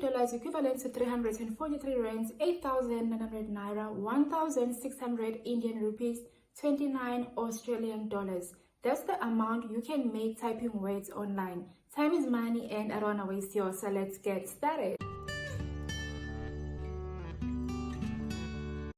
$20 equivalent to 343 rands, 8,900 naira, 1,600 Indian rupees, 29 Australian dollars. That's the amount you can make typing words online. Time is money and I don't want to waste yours, so let's get started.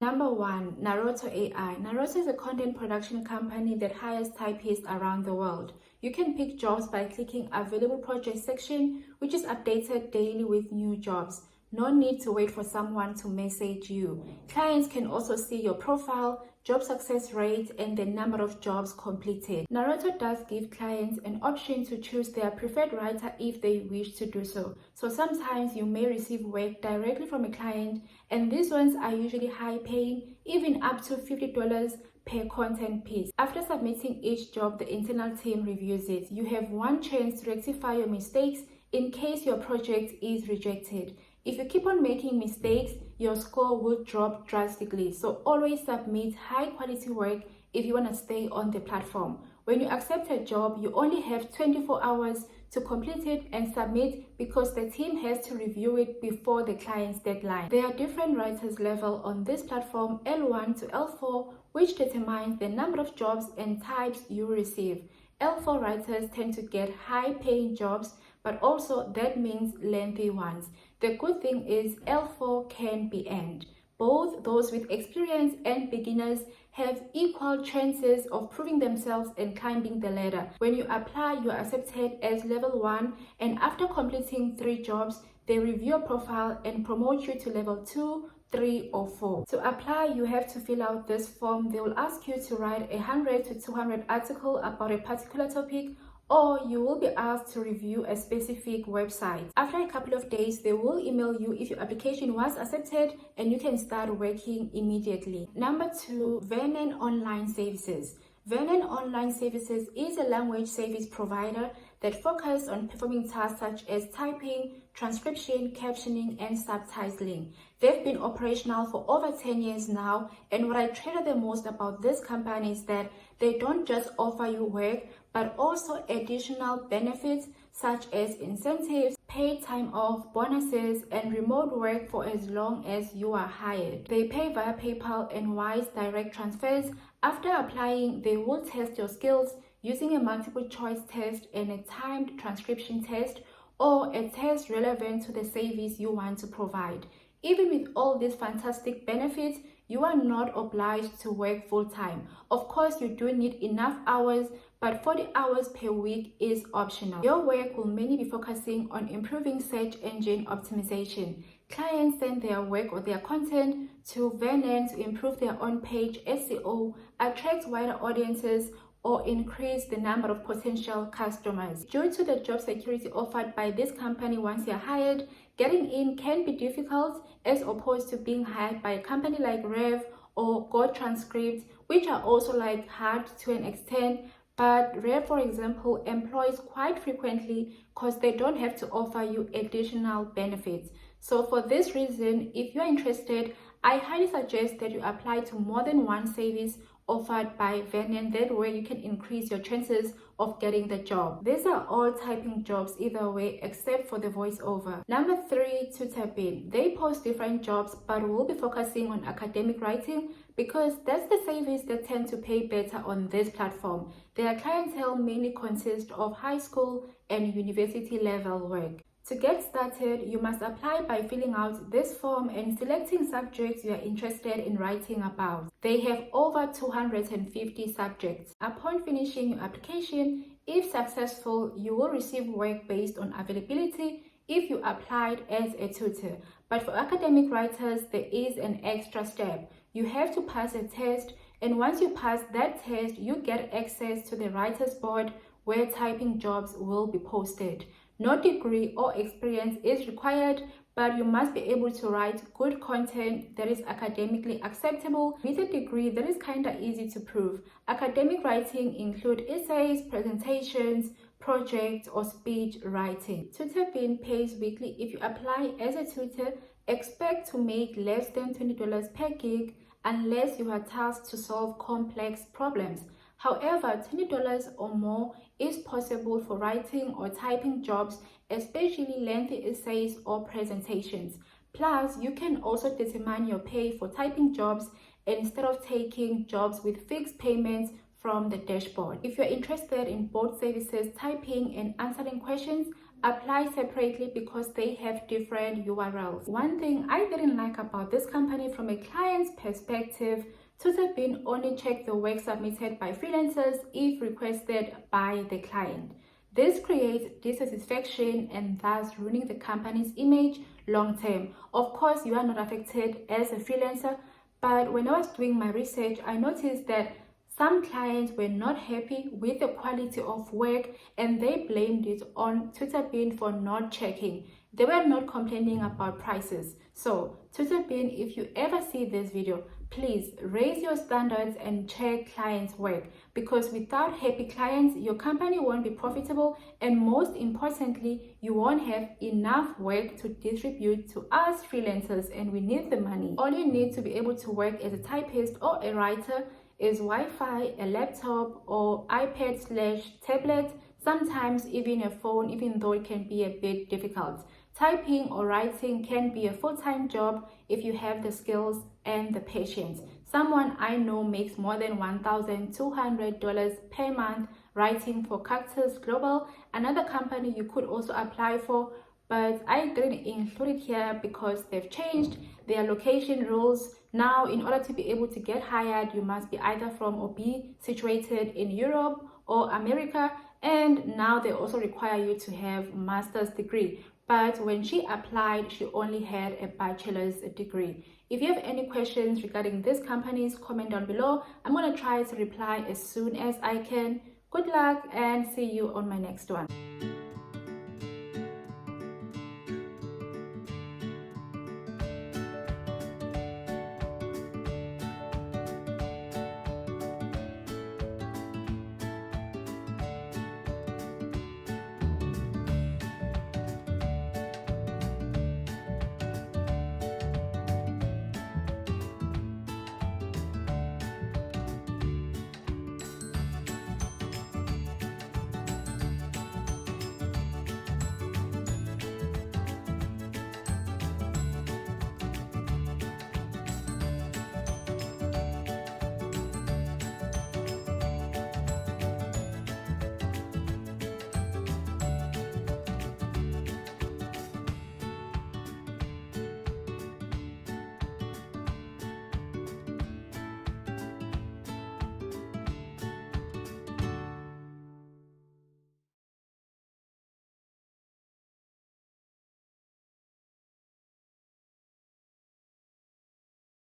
Number 1. Naruto AI. Naruto is a content production company that hires typists around the world. You can pick jobs by clicking available project section, which is updated daily with new jobs. No need to wait for someone to message you. Clients can also see your profile, job success rate, and the number of jobs completed. Naruto does give clients an option to choose their preferred writer if they wish to do so. So sometimes you may receive work directly from a client, and these ones are usually high paying, even up to $50 per content piece. After submitting each job, the internal team reviews it. You have one chance to rectify your mistakes in case your project is rejected. If you keep on making mistakes, your score will drop drastically. So always submit high quality work if you want to stay on the platform. When you accept a job, you only have 24 hours to complete it and submit because the team has to review it before the client's deadline. There are different writers level on this platform, L1 to L4, which determines the number of jobs and types you receive. L4 writers tend to get high paying jobs, but also that means lengthy ones. The good thing is L4 can be earned. Both those with experience and beginners have equal chances of proving themselves and climbing the ladder. When you apply, you are accepted as level 1, and after completing 3 jobs, they review your profile and promote you to level 2, 3 or 4. To apply, you have to fill out this form. They will ask you to write 100 to 200 articles about a particular topic, or you will be asked to review a specific website. After a couple of days, they will email you if your application was accepted and you can start working immediately. Number 2, Vernon Online Services. Vernon Online Services is a language service provider that focuses on performing tasks such as typing, transcription, captioning, and subtitling. They've been operational for over 10 years now, and what I treasure the most about this company is that they don't just offer you work, but also additional benefits such as incentives, paid time off, bonuses, and remote work for as long as you are hired. They pay via PayPal and Wise direct transfers. After applying, they will test your skills using a multiple choice test and a timed transcription test, or a test relevant to the service you want to provide. Even with all these fantastic benefits, you are not obliged to work full-time. Of course, you do need enough hours, but 40 hours per week is optional. Your work will mainly be focusing on improving search engine optimization. Clients send their work or their content to Vernon to improve their on-page SEO, attract wider audiences, or increase the number of potential customers. Due to the job security offered by this company once you're hired, getting in can be difficult as opposed to being hired by a company like Rev or Go Transcript, which are also like hard to an extent. But Rev, for example, employs quite frequently because they don't have to offer you additional benefits. So for this reason, if you're interested, I highly suggest that you apply to more than one service offered by Vernon. That way you can increase your chances of getting the job. These are all typing jobs either way except for the voiceover. Number 3, TutorBin. They post different jobs but will be focusing on academic writing because that's the service that tend to pay better on this platform. Their clientele mainly consists of high school and university level work. To get started, you must apply by filling out this form and selecting subjects you are interested in writing about. They have over 250 subjects. Upon finishing your application, if successful, you will receive work based on availability if you applied as a tutor. But for academic writers, there is an extra step. You have to pass a test, and once you pass that test, you get access to the writers board where typing jobs will be posted. No degree or experience is required, but you must be able to write good content that is academically acceptable. With a degree, that is kinda easy to prove. Academic writing include essays, presentations, projects, or speech writing. TutorBin pays weekly. If you apply as a tutor, expect to make less than $20 per gig unless you are tasked to solve complex problems. However, $20 or more is possible for writing or typing jobs, especially lengthy essays or presentations. Plus, you can also determine your pay for typing jobs instead of taking jobs with fixed payments from the dashboard. If you're interested in both services, typing and answering questions apply separately because they have different URLs. One thing I didn't like about this company from a client's perspective, TutorBean only check the work submitted by freelancers if requested by the client. This creates dissatisfaction and thus ruining the company's image long term. Of course, you are not affected as a freelancer, but when I was doing my research, I noticed that some clients were not happy with the quality of work and they blamed it on TutorBean for not checking. They were not complaining about prices. So, TutorBean, if you ever see this video, please raise your standards and check clients' work, because without happy clients, your company won't be profitable, and most importantly, you won't have enough work to distribute to us freelancers, and we need the money. All you need to be able to work as a typist or a writer is Wi-Fi, a laptop or iPad/tablet, sometimes even a phone, even though it can be a bit difficult. Typing or writing can be a full-time job if you have the skills and the patience. Someone I know makes more than $1,200 per month writing for Cactus Global, another company you could also apply for, but I didn't include it here because they've changed their location rules. Now, in order to be able to get hired, you must be either from or be situated in Europe or America, and now they also require you to have a master's degree. But when she applied, she only had a bachelor's degree. If you have any questions regarding these companies, comment down below. I'm going to try to reply as soon as I can. Good luck and see you on my next one.